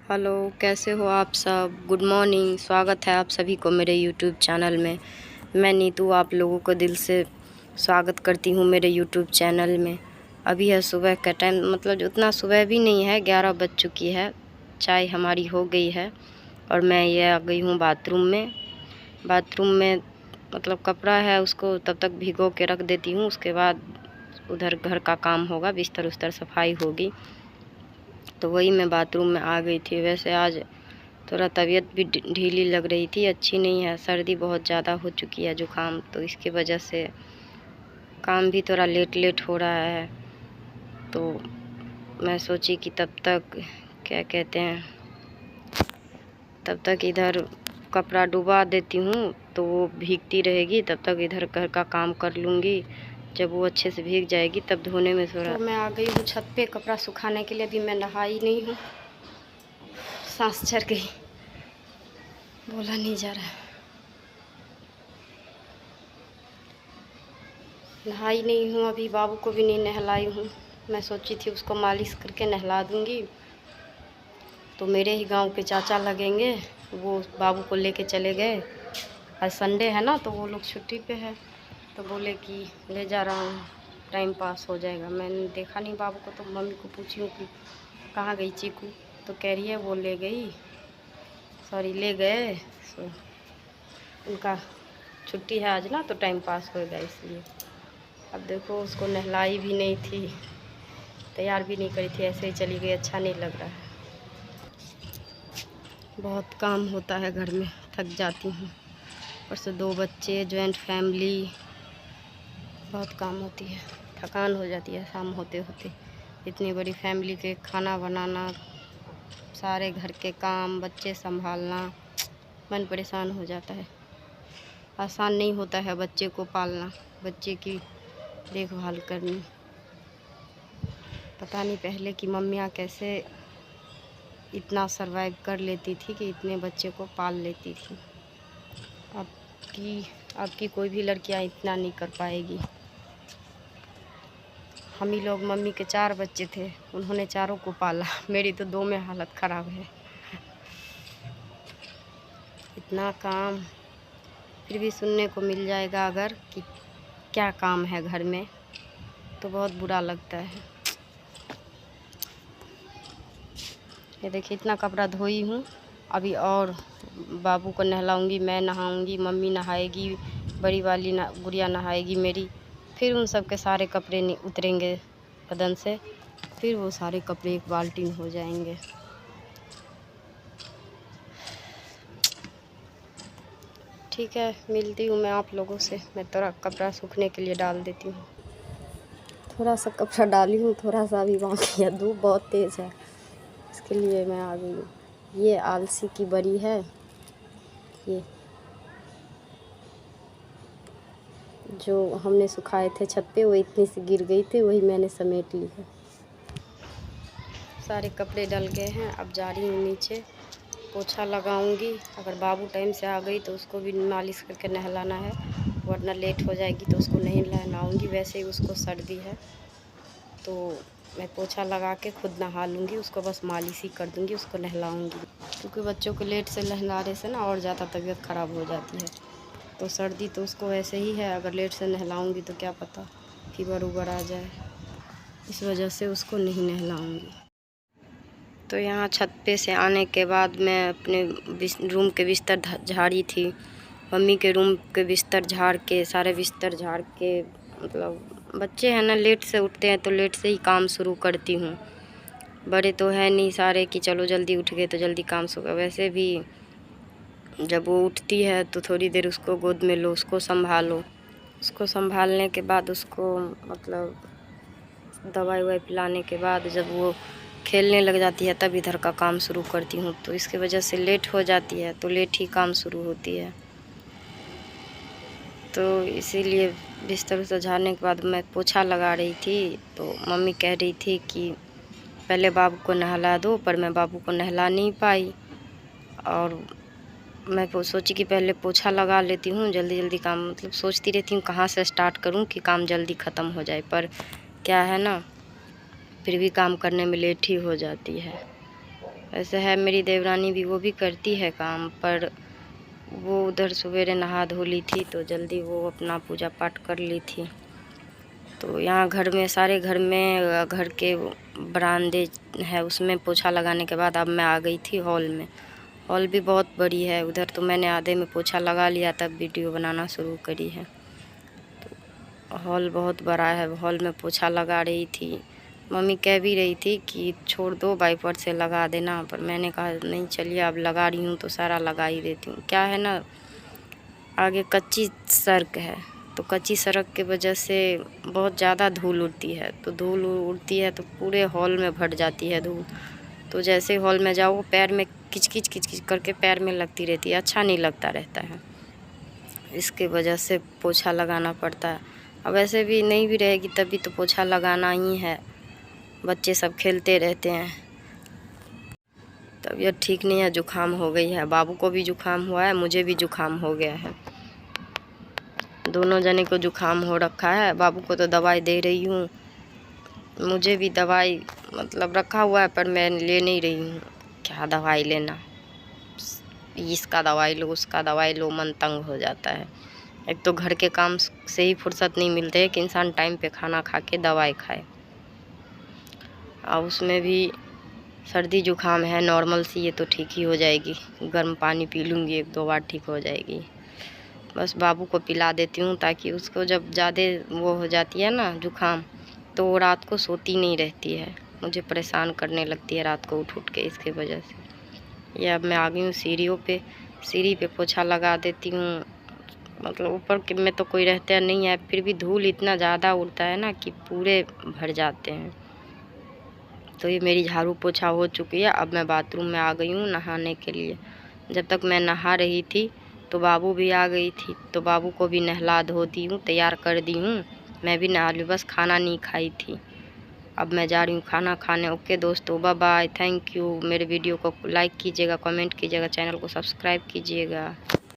Hello, कैसे हो आप सब। Good morning. स्वागत है आप सभी को मेरे यूट्यूब चैनल में। मैं नीतू आप लोगों को दिल से स्वागत करती हूँ मेरे यूट्यूब चैनल में। अभी है सुबह का टाइम, मतलब उतना सुबह भी नहीं है, 11 बज चुकी है। चाय हमारी हो गई है और मैं ये आ गई हूँ बाथरूम में मतलब कपड़ा है उसको तब तक भिगो के रख देती हूँ। उसके बाद उधर घर का काम होगा, बिस्तर उस्तर सफाई होगी, तो वही मैं बाथरूम में आ गई थी। वैसे आज थोड़ा तबीयत भी ढीली लग रही थी, अच्छी नहीं है, सर्दी बहुत ज़्यादा हो चुकी है, जुकाम, तो इसकी वजह से काम भी थोड़ा लेट हो रहा है। तो मैं सोची कि तब तक क्या कहते हैं, तब तक इधर कपड़ा डुबा देती हूँ तो वो भीगती रहेगी, तब तक इधर घर का काम कर लूँगी। जब वो अच्छे से भीग जाएगी तब धोने में थोड़ा। तो मैं आ गई हूँ छत पे कपड़ा सुखाने के लिए। अभी मैं नहाई नहीं हूँ, सांस चढ़ गई, बोला नहीं जा रहा। नहाई नहीं हूँ अभी, बाबू को भी नहीं नहलाई हूँ। मैं सोची थी उसको मालिश करके नहला दूँगी, तो मेरे ही गांव के चाचा लगेंगे, वो बाबू को लेके चले गए। आज संडे है ना, तो वो लोग छुट्टी पे है, तो बोले कि ले जा रहा हूँ, टाइम पास हो जाएगा। मैंने देखा नहीं बाबू को, तो मम्मी को पूछी हूँ कि कहाँ गई चीकू, तो कह रही है वो ले गए। सो उनका छुट्टी है आज ना, तो टाइम पास होएगा इसलिए। अब देखो, उसको नहलाई भी नहीं थी, तैयार भी नहीं करी थी, ऐसे ही चली गई, अच्छा नहीं लग रहा है। बहुत काम होता है घर में, थक जाती हूँ। और से 2 बच्चे, जॉइंट फैमिली, बहुत काम होती है, थकान हो जाती है शाम होते होते। इतनी बड़ी फैमिली के खाना बनाना, सारे घर के काम, बच्चे संभालना, मन परेशान हो जाता है। आसान नहीं होता है बच्चे को पालना, बच्चे की देखभाल करनी। पता नहीं पहले की मम्मियाँ कैसे इतना सरवाइव कर लेती थी कि इतने बच्चे को पाल लेती थी। आपकी कोई भी लड़कियां इतना नहीं कर पाएगी। हम ही लोग, मम्मी के 4 बच्चे थे, उन्होंने चारों को पाला, मेरी तो 2 में हालत ख़राब है। इतना काम फिर भी सुनने को मिल जाएगा अगर कि क्या काम है घर में, तो बहुत बुरा लगता है। ये देखिए, इतना कपड़ा धोई हूँ अभी, और बाबू को नहलाऊंगी, मैं नहाऊंगी, मम्मी नहाएगी, बड़ी वाली गुड़िया नहाएगी मेरी, फिर उन सब के सारे कपड़े उतरेंगे बदन से, फिर वो सारे कपड़े एक बाल्टी हो जाएंगे। ठीक है, मिलती हूँ मैं आप लोगों से। मैं थोड़ा कपड़ा सूखने के लिए डाल देती हूँ। थोड़ा सा कपड़ा डाली हूँ, थोड़ा सा अभी बाकी है, धूप बहुत तेज़ है, इसके लिए मैं आ गई हूँ। ये आलसी की बड़ी है, ये जो हमने सुखाए थे छत पे, वो इतनी सी गिर गई थी, वही मैंने समेट ली है। सारे कपड़े डल गए हैं, अब जा रही हूँ नीचे, पोछा लगाऊंगी। अगर बाबू टाइम से आ गई तो उसको भी मालिश करके नहलाना है, वरना लेट हो जाएगी तो उसको नहीं नहलाऊंगी। वैसे ही उसको सर्दी है, तो मैं पोछा लगा के खुद नहा लूँगी, उसको बस मालिश ही कर दूँगी, उसको नहलाऊँगी। क्योंकि बच्चों को लेट से नहलाने से ना और ज़्यादा तबीयत ख़राब हो जाती है। तो सर्दी तो उसको वैसे ही है, अगर लेट से नहलाऊँगी तो क्या पता फीवर उबर आ जाए, इस वजह से उसको नहीं नहलाऊँगी। तो यहाँ छत पे से आने के बाद मैं अपने रूम के बिस्तर झाड़ी थी। मम्मी के रूम के बिस्तर झाड़ के, सारे बिस्तर झाड़ के, मतलब बच्चे हैं ना, लेट से उठते हैं तो लेट से ही काम शुरू करती हूँ। बड़े तो है नहीं सारे कि चलो जल्दी उठ गए तो जल्दी काम शुरू। वैसे भी जब वो उठती है तो थोड़ी देर उसको गोद में लो, उसको संभालो, उसको संभालने के बाद उसको मतलब दवाई ववाई पिलाने के बाद जब वो खेलने लग जाती है तब इधर का काम शुरू करती हूँ। तो इसकी वजह से लेट हो जाती है, तो लेट ही काम शुरू होती है। तो इसीलिए बिस्तर उस्तर झाड़ने के बाद मैं पोछा लगा रही थी, तो मम्मी कह रही थी कि पहले बाबू को नहला दो, पर मैं बाबू को नहला नहीं पाई। और मैं सोची कि पहले पोछा लगा लेती हूँ, जल्दी जल्दी काम, मतलब सोचती रहती हूँ कहाँ से स्टार्ट करूँ कि काम जल्दी ख़त्म हो जाए, पर क्या है ना, फिर भी काम करने में लेट ही हो जाती है। ऐसे है मेरी देवरानी भी, वो भी करती है काम, पर वो उधर सवेरे नहा धो ली थी तो जल्दी वो अपना पूजा पाठ कर ली थी। तो यहाँ घर में, सारे घर में, घर के बरामदे है उसमें पोछा लगाने के बाद अब मैं आ गई थी हॉल में। हॉल भी बहुत बड़ी है, उधर तो मैंने आधे में पोछा लगा लिया तब वीडियो बनाना शुरू करी है। तो हॉल बहुत बड़ा है, हॉल में पोछा लगा रही थी। मम्मी कह भी रही थी कि छोड़ दो वाइपर से लगा देना, पर मैंने कहा नहीं चलिए अब लगा रही हूँ तो सारा लगा ही देती हूँ। क्या है ना, आगे कच्ची सड़क है तो कच्ची सड़क की वजह से बहुत ज़्यादा धूल उड़ती है, तो धूल उड़ती है तो पूरे हॉल में भर जाती है धूल। तो जैसे हॉल में जाओ पैर में किचकिच किचकिच करके पैर में लगती रहती है, अच्छा नहीं लगता रहता है। इसके वजह से पोछा लगाना पड़ता है। अब ऐसे भी नहीं भी रहेगी तभी तो पोछा लगाना ही है, बच्चे सब खेलते रहते हैं। तबीयत ठीक नहीं है, जुकाम हो गई है, बाबू को भी जुकाम हुआ है, मुझे भी जुकाम हो गया है, दोनों जने को जुकाम हो रखा है। बाबू को तो दवाई दे रही हूँ, मुझे भी दवाई मतलब रखा हुआ है पर मैं ले नहीं रही हूँ। क्या दवाई लेना, इसका दवाई लो उसका दवाई लो, मन तंग हो जाता है। एक तो घर के काम से ही फुर्सत नहीं मिलती है कि इंसान टाइम पे खाना खा के दवाई खाए। और उसमें भी सर्दी जुकाम है नॉर्मल सी, ये तो ठीक ही हो जाएगी, गर्म पानी पी लूँगी 1-2 बार ठीक हो जाएगी। बस बाबू को पिला देती हूँ ताकि उसको जब ज़्यादा वो हो जाती है ना जुकाम तो वो रात को सोती नहीं रहती है, मुझे परेशान करने लगती है रात को उठ के, इसके वजह से। ये अब मैं आ गई हूँ सीढ़ियों पे, सीढ़ी पे पोछा लगा देती हूँ। मतलब ऊपर के में तो कोई रहता नहीं है, फिर भी धूल इतना ज़्यादा उड़ता है ना कि पूरे भर जाते हैं। तो ये मेरी झाड़ू पोछा हो चुकी है। अब मैं बाथरूम में आ गई हूँ नहाने के लिए। जब तक मैं नहा रही थी तो बाबू भी आ गई थी, तो बाबू को भी नहला धो दी हूँ, तैयार कर दी हूँ। मैं भी नहा ली, बस खाना नहीं खाई थी। अब मैं जा रही हूँ खाना खाने। ओके दोस्तों, बाय बाय, थैंक यू। मेरे वीडियो को लाइक कीजिएगा, कमेंट कीजिएगा, चैनल को सब्सक्राइब कीजिएगा।